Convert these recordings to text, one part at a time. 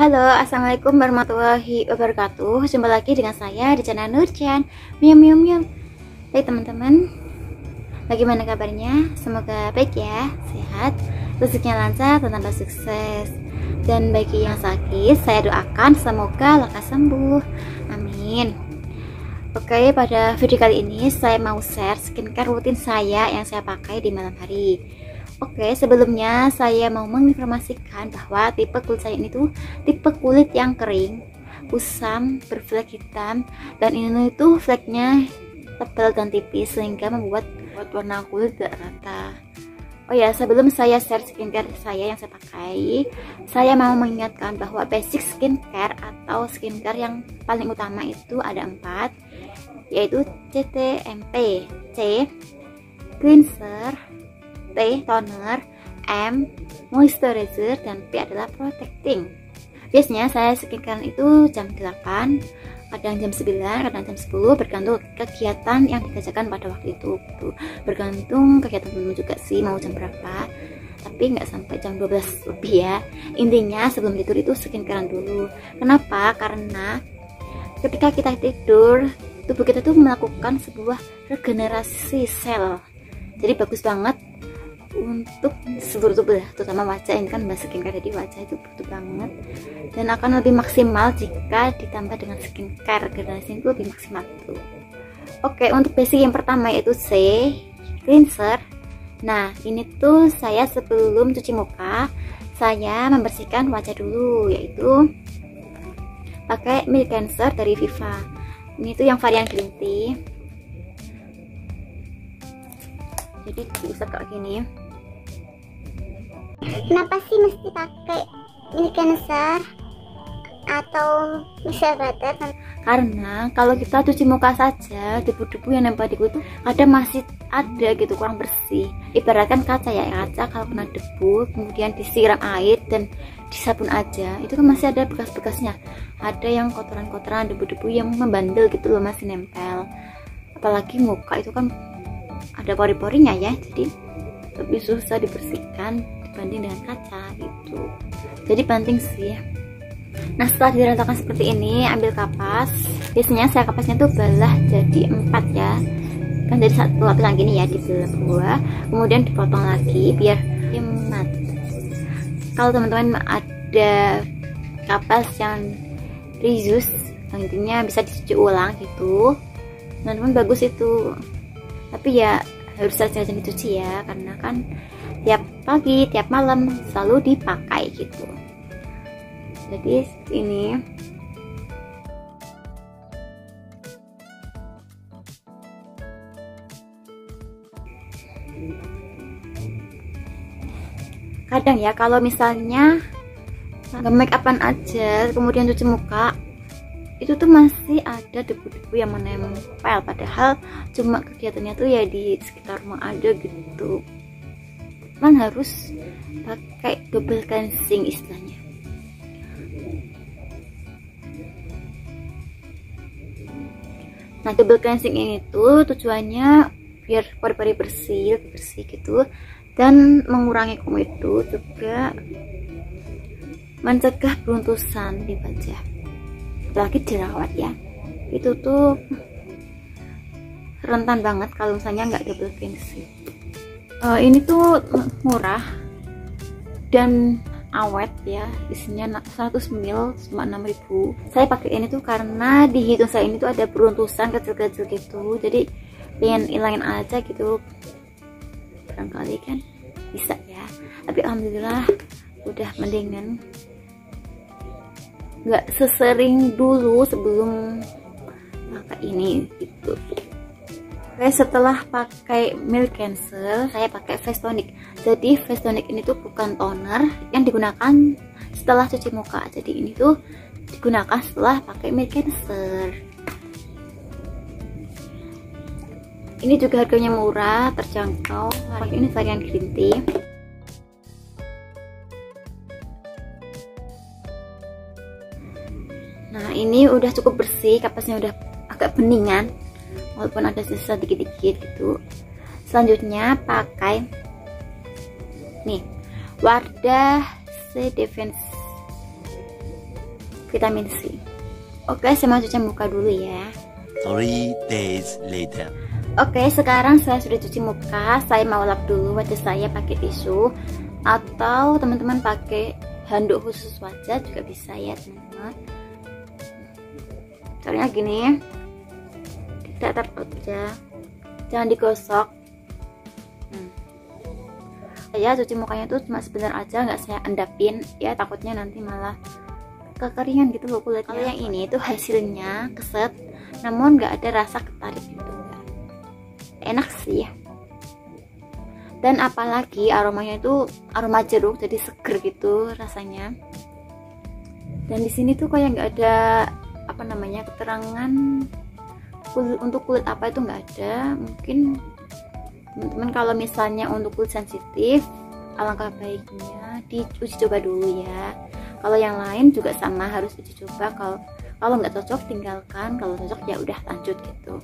Halo, assalamualaikum warahmatullahi wabarakatuh. Jumpa lagi dengan saya di channel Nurcan. Miam miam miam. Hai teman-teman, bagaimana kabarnya? Semoga baik ya, sehat, rezekinya lancar, dan tambah sukses. Dan bagi yang sakit, saya doakan semoga lekas sembuh. Amin. Oke, pada video kali ini saya mau share skincare rutin saya yang saya pakai di malam hari. Oke, sebelumnya saya mau menginformasikan bahwa tipe kulit saya ini tuh tipe kulit yang kering, kusam, berflek hitam, dan ini tuh fleknya tebal dan tipis sehingga membuat warna kulit tidak rata. Oh ya, sebelum saya share skincare saya yang saya pakai, saya mau mengingatkan bahwa basic skincare atau skincare yang paling utama itu ada 4, yaitu CTMP, C, cleanser, T, toner, M, moisturizer, dan P adalah protecting. Biasanya saya skincare itu jam 8, kadang jam 9, kadang jam 10, bergantung kegiatan yang dikerjakan pada waktu itu. Bergantung kegiatan teman juga sih mau jam berapa, tapi nggak sampai jam 12 lebih ya. Intinya sebelum tidur itu skincarean dulu. Kenapa? Karena ketika kita tidur, tubuh kita tuh melakukan sebuah regenerasi sel. Jadi bagus banget untuk seluruh tubuh, terutama wajah. Ini kan bahas skincare, jadi wajah itu butuh banget dan akan lebih maksimal jika ditambah dengan skincare. Regenerasi itu lebih maksimal tuh. Oke, untuk basic yang pertama yaitu C, cleanser. Nah, ini tuh saya sebelum cuci muka, saya membersihkan wajah dulu, yaitu pakai Milk Cleanser dari Viva. Ini tuh yang varian green tea. Jadi bisa kayak gini. Kenapa sih mesti pakai Milk Cleanser atau Mixer Butter? Karena kalau kita cuci muka saja, debu-debu yang nempel di kulit itu kadang masih ada gitu, kurang bersih. Ibaratkan kaca ya, kaca kalau kena debu kemudian disiram air dan disabun aja, itu kan masih ada bekas-bekasnya. Ada yang kotoran-kotoran, debu-debu yang membandel gitu loh, masih nempel. Apalagi muka itu kan ada pori-porinya ya, jadi lebih susah dibersihkan dibanding dengan kaca gitu. Jadi penting sih. Nah, setelah diratakan seperti ini, ambil kapas. Biasanya saya kapasnya tuh belah jadi 4 ya, kan jadi satu lapisan gini ya, dibelah 2, kemudian dipotong lagi biar hemat. Kalau teman-teman ada kapas yang reuse, intinya bisa dicuci ulang gitu, teman-teman bagus itu. Tapi ya harus rajin dicuci ya, karena kan tiap pagi, tiap malam selalu dipakai gitu. Jadi ini kadang ya kalau misalnya make upan aja kemudian cuci muka, itu tuh masih ada debu-debu yang menempel, padahal cuma kegiatannya tuh ya di sekitar rumah aja gitu. Man harus pakai double cleansing istilahnya. Nah, double cleansing ini tuh tujuannya biar pori-pori bersih gitu, dan mengurangi komedo, juga mencegah beruntusan di wajah. Apalagi jerawat ya, itu tuh rentan banget kalau misalnya nggak double cleansing. Ini tuh murah dan awet ya, isinya 100 ml cuma 6.000. Saya pakai ini tuh karena di hidung saya ini tuh ada beruntusan kecil-kecil gitu, jadi pengen ilangin aja gitu, barangkali kan bisa ya. Tapi alhamdulillah udah mendingan, nggak sesering dulu sebelum pakai ini gitu. Oke, setelah pakai Milk Cleanser, saya pakai face tonic. Jadi face tonic ini tuh bukan toner yang digunakan setelah cuci muka, jadi ini tuh digunakan setelah pakai Milk Cleanser. Ini juga harganya murah, terjangkau. Ini varian green tea. Nah, ini udah cukup bersih, kapasnya udah agak beningan, walaupun ada sisa dikit-dikit gitu. Selanjutnya pakai nih Wardah C Defense vitamin C. Oke, saya mau cuci muka dulu ya. 3 days later. Oke, sekarang saya sudah cuci muka. Saya mau lap dulu wajah saya pakai tisu, atau teman-teman pakai handuk khusus wajah juga bisa ya teman-teman. Caranya gini, kita tap aja, jangan digosok. Saya cuci mukanya tuh cuma sebentar aja, nggak saya endapin ya, takutnya nanti malah kekeringan gitu loh kulitnya. Kalau yang ini tuh hasilnya keset, namun nggak ada rasa ketarik gitu, enak sih. Dan apalagi aromanya itu aroma jeruk, jadi seger gitu rasanya. Dan di sini tuh kayak nggak ada apa namanya keterangan untuk kulit apa itu nggak ada. Mungkin teman-teman kalau misalnya untuk kulit sensitif, alangkah baiknya diuji coba dulu ya. Kalau yang lain juga sama, harus uji coba. Kalau nggak cocok tinggalkan, kalau cocok ya udah lanjut gitu.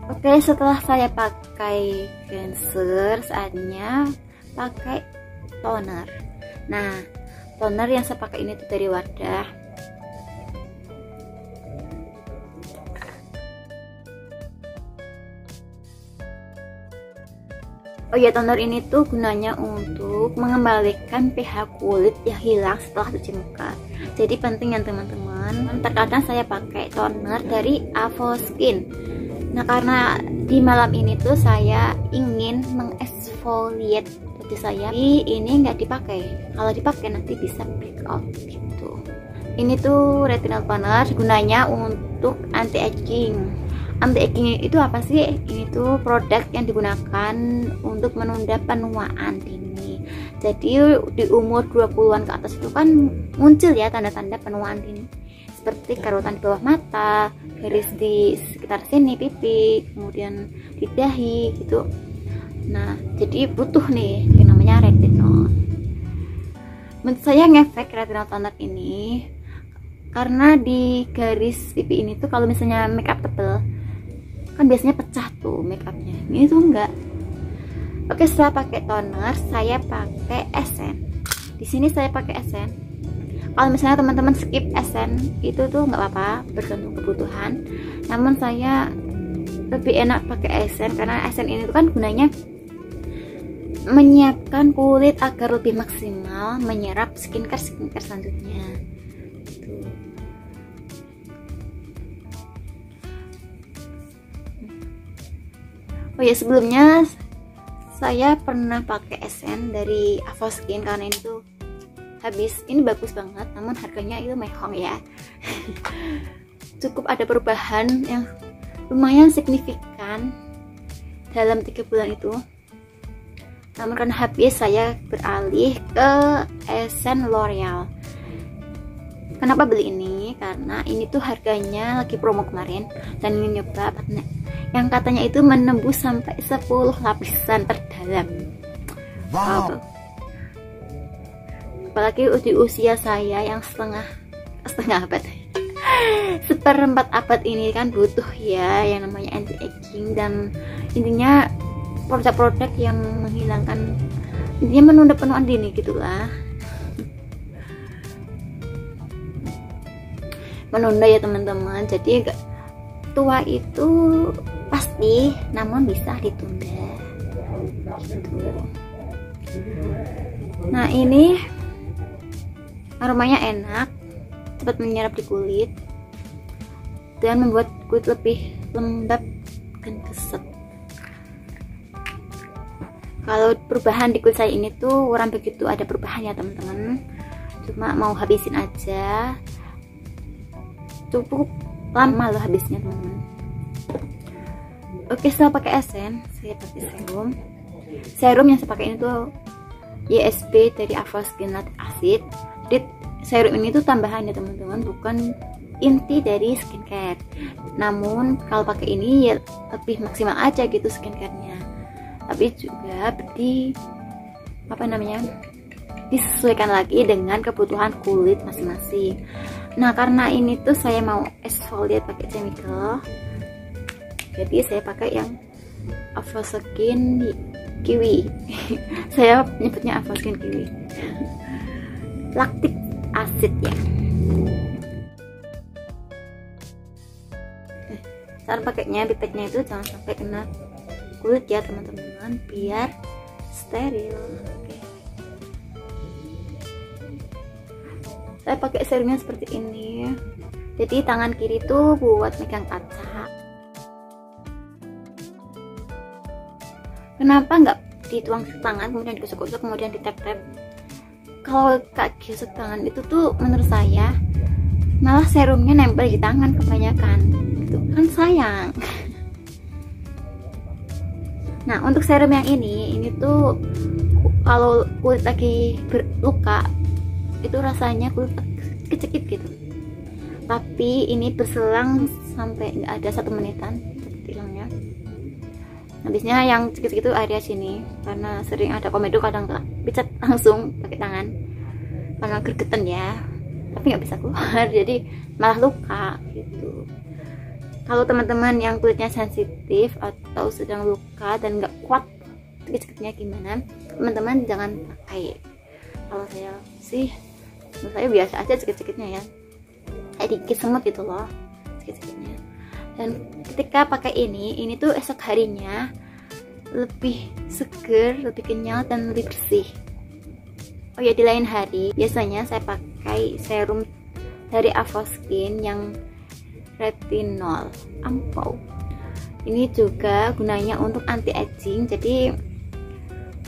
Oke, setelah saya pakai cleanser, saatnya pakai toner. Nah, toner yang saya pakai ini tuh dari Wardah. Oh ya, toner ini tuh gunanya untuk mengembalikan pH kulit yang hilang setelah cuci muka. Jadi penting ya teman-teman. Terkadang saya pakai toner dari Avoskin. Nah, karena di malam ini tuh saya ingin mengeksfoliate wajah saya. Ini nggak dipakai. Kalau dipakai nanti bisa breakout gitu. Ini tuh retinol toner, gunanya untuk anti aging. Anti aging itu apa sih? Ini tuh produk yang digunakan untuk menunda penuaan dini. Jadi di umur 20-an ke atas itu kan muncul ya tanda-tanda penuaan dini, seperti kerutan di bawah mata, garis di sekitar sini pipi, kemudian di dahi gitu. Nah, jadi butuh nih yang namanya retinol. Menurut saya ngefek retinol toner ini karena di garis pipi ini tuh kalau misalnya makeup tebel kan biasanya pecah tuh makeupnya, ini tuh enggak. Oke, setelah pakai toner saya pakai esen. Di sini saya pakai esen. Kalau misalnya teman-teman skip esen itu tuh nggak apa-apa, bergantung kebutuhan. Namun saya lebih enak pakai esen karena esen ini tuh kan gunanya menyiapkan kulit agar lebih maksimal menyerap skincare selanjutnya. Oh ya, sebelumnya saya pernah pakai esen dari Avoskin karena ini tuh habis. Ini bagus banget, namun harganya itu mehong ya. Cukup ada perubahan yang lumayan signifikan dalam 3 bulan itu. Namun karena habis, saya beralih ke esen L'Oreal. Kenapa beli ini? Karena ini tuh harganya lagi promo kemarin dan ini nyoba yang katanya itu menembus sampai 10 lapisan terdalam. Wow. Apalagi di usia saya yang setengah abad, seperempat abad ini kan butuh ya yang namanya anti aging, dan intinya produk-produk yang menghilangkan, intinya menunda penuaan dini gitulah. Menunda ya teman-teman, jadi tua itu pasti, namun bisa ditunda gitu. Nah, ini aromanya enak, cepat menyerap di kulit dan membuat kulit lebih lembab dan keset. Kalau perubahan di kulit saya ini tuh kurang begitu ada perubahan ya teman-teman, cuma mau habisin aja, cukup lama loh habisnya teman-teman. Oke, setelah pakai esen, saya pakai serum yang saya pakai ini tuh YSB dari Avoskin Acid. Jadi serum ini tuh tambahan ya teman-teman, bukan inti dari skincare. Namun kalau pakai ini ya lebih maksimal aja gitu skincarenya, tapi juga disesuaikan lagi dengan kebutuhan kulit masing-masing. Nah, karena ini tuh saya mau exfoliate pakai chemical, jadi saya pakai yang Avoskin Kiwi. Saya nyebutnya Avoskin Kiwi. laktik asid ya. Cara pakainya, pipetnya itu jangan sampai kena kulit ya teman-teman, biar steril. Oke. Saya pakai serumnya seperti ini. Jadi tangan kiri tuh buat megang kaca. Kenapa nggak dituang ke tangan kemudian digosok-gosok kemudian ditap-tap? Kalau gesek tangan itu tuh menurut saya malah serumnya nempel di tangan kebanyakan, itu kan sayang. Nah untuk serum yang ini tuh kalau kulit lagi berluka itu rasanya kulit kecekit gitu, tapi ini berselang sampai nggak ada 1 menitan hilangnya. Habisnya yang sedikit-sedikit itu area sini, karena sering ada komedo kadang nggak picat langsung pakai tangan karena gergetan ya, tapi nggak bisa keluar jadi malah luka gitu. Kalau teman-teman yang kulitnya sensitif atau sedang luka dan nggak kuat sedikit-sedikitnya gimana, teman-teman jangan pakai. Kalau saya sih, menurut saya biasa aja sedikit-sedikitnya ya, kayak dikit semut gitu loh sedikit-sedikitnya. Dan ketika pakai ini tuh esok harinya lebih seger, lebih kenyal dan lebih bersih. Oh ya, di lain hari biasanya saya pakai serum dari Avoskin yang retinol ampau. Ini juga gunanya untuk anti aging, jadi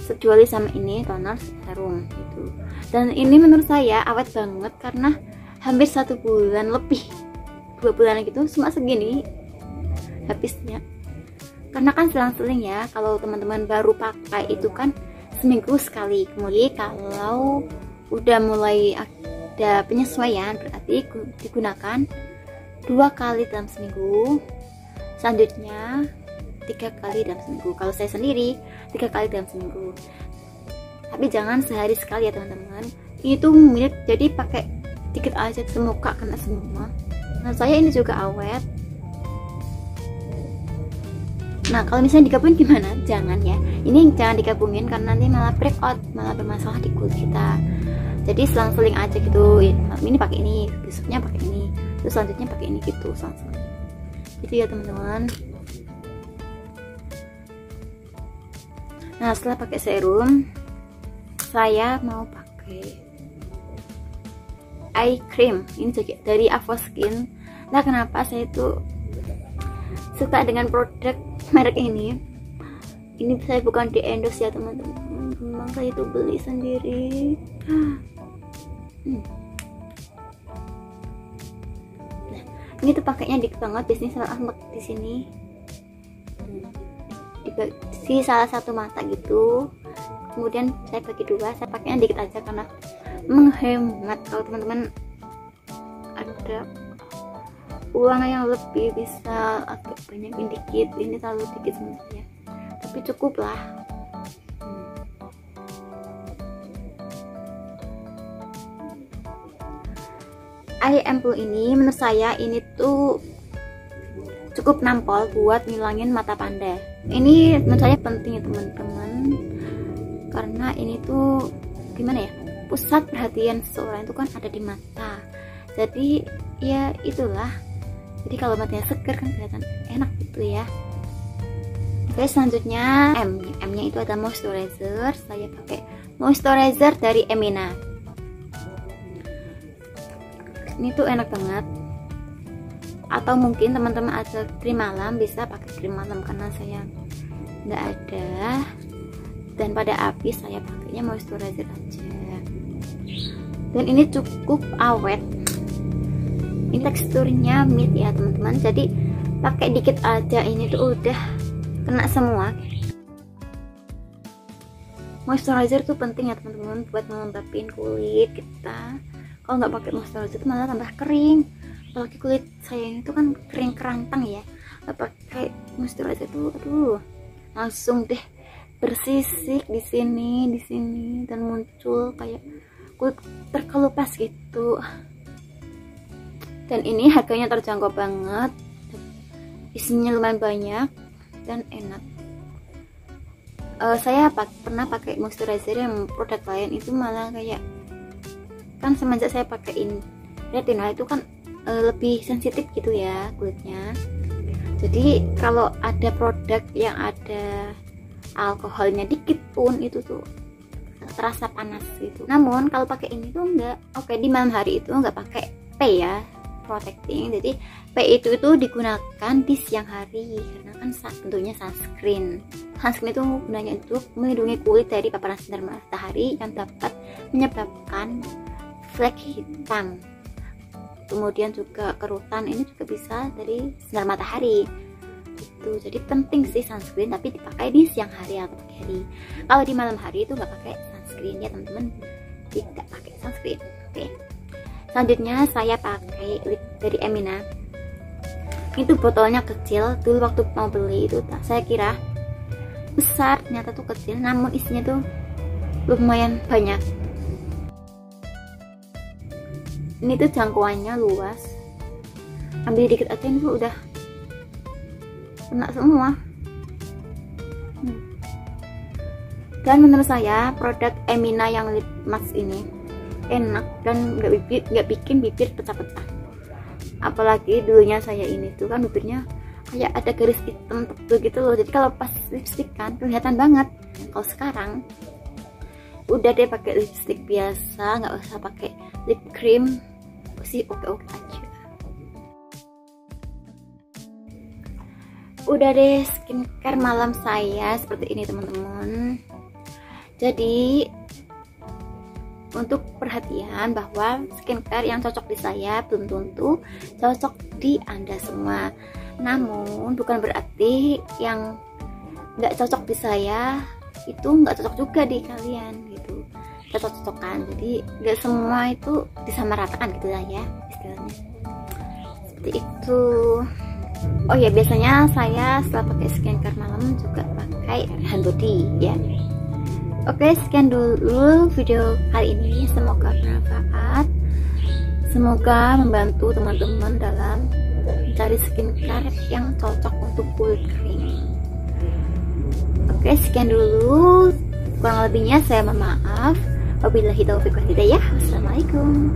sejuali sama ini toner serum gitu. Dan ini menurut saya awet banget karena hampir 1 bulan lebih, 2 bulan gitu cuma segini habisnya. Karena kan selang-seling ya, kalau teman-teman baru pakai itu kan seminggu sekali. Kemudian kalau udah mulai ada penyesuaian berarti digunakan 2 kali dalam seminggu, selanjutnya 3 kali dalam seminggu. Kalau saya sendiri 3 kali dalam seminggu, tapi jangan sehari sekali ya teman-teman. Ini tuh mirip, jadi pakai dikit aja semuka kena semua. Nah saya ini juga awet. Nah kalau misalnya digabungin gimana? Jangan ya, ini jangan digabungin karena nanti malah breakout, malah bermasalah di kulit kita. Jadi selang-seling aja gitu, ini pakai ini, besoknya pakai ini, terus selanjutnya pakai ini gitu, selang-seling gitu ya teman-teman. Nah setelah pakai serum, saya mau pakai eye cream. Ini juga dari Avoskin. Nah kenapa saya itu suka dengan produk merek ini saya bukan di endorse ya teman-teman, memang saya itu beli sendiri. Nah, ini tuh pakainya dikit banget, biasanya sama di sini di salah satu mata gitu, kemudian saya bagi 2, saya pakainya dikit aja karena menghemat. Kalau teman-teman ada uang yang lebih bisa agak banyakin dikit, ini terlalu dikit sebenarnya, tapi cukup lah. Eye ampoule ini menurut saya ini tuh cukup nampol buat ngilangin mata panda. Ini menurut saya penting ya teman-teman, karena ini tuh gimana ya, pusat perhatian seseorang itu kan ada di mata. Jadi ya itulah, jadi kalau matanya seger kan kelihatan enak gitu ya. Oke, selanjutnya M nya itu ada moisturizer. Saya pakai moisturizer dari Emina. Ini tuh enak banget. Atau mungkin teman-teman ada krim malam, bisa pakai krim malam karena saya nggak ada. Dan pada habis saya pakainya moisturizer aja. Dan ini cukup awet. Ini teksturnya matte ya teman-teman, jadi pakai dikit aja ini tuh udah kena semua. Moisturizer tuh penting ya teman-teman buat melembabin kulit kita. Kalau nggak pakai moisturizer itu malah tambah kering. Apalagi kulit saya ini tuh kan kering kerantang ya, nggak pakai moisturizer tuh aduh langsung deh bersisik di sini dan muncul kayak kulit terkelupas gitu. Dan ini harganya terjangkau banget, isinya lumayan banyak dan enak. Saya pernah pakai moisturizer yang produk lain itu malah kayak kan semenjak saya pakein retinol itu kan lebih sensitif gitu ya kulitnya. Jadi kalau ada produk yang ada alkoholnya dikit pun itu tuh terasa panas gitu. Namun kalau pakai ini tuh enggak. Oke, di malam hari itu enggak pakai P ya, protecting. Jadi P itu digunakan di siang hari karena kan tentunya sunscreen. Sunscreen itu gunanya untuk melindungi kulit dari paparan sinar matahari yang dapat menyebabkan flek hitam. Kemudian juga kerutan ini juga bisa dari sinar matahari. Itu jadi penting sih sunscreen, tapi dipakai di siang hari atau pagi hari. Kalau di malam hari itu nggak pakai sunscreen ya teman-teman, tidak pakai sunscreen. Oke. Selanjutnya saya pakai lip dari Emina. Itu botolnya kecil. Dulu waktu mau beli itu saya kira besar, ternyata tuh kecil. Namun isinya tuh lumayan banyak. Ini tuh jangkauannya luas. Ambil dikit aja ini tuh udah kena semua. Dan menurut saya produk Emina yang lip mask ini enak dan nggak bikin bibir pecah-pecah. Apalagi dulunya saya ini tuh kan bibirnya kayak ada garis hitam tebel gitu loh. Jadi kalau pas lipstick kan kelihatan banget. Kalau sekarang udah deh pakai lipstick biasa, nggak usah pakai lip cream sih, oke aja. Udah deh skincare malam saya seperti ini teman-teman. Jadi untuk perhatian bahwa skincare yang cocok di saya belum tentu cocok di Anda semua. Namun bukan berarti yang nggak cocok di saya itu nggak cocok juga di kalian gitu. Cocok-cocokan, jadi nggak semua itu disamaratakan gitu lah ya istilahnya, seperti itu. Oh ya, biasanya saya setelah pakai skincare malam juga pakai hand body ya. Oke, sekian dulu video kali ini, semoga bermanfaat, semoga membantu teman-teman dalam mencari skincare yang cocok untuk kulit kering. Oke, sekian dulu, kurang lebihnya saya mohon maaf. Wabillahi taufiq wal hidayah. Wassalamualaikum.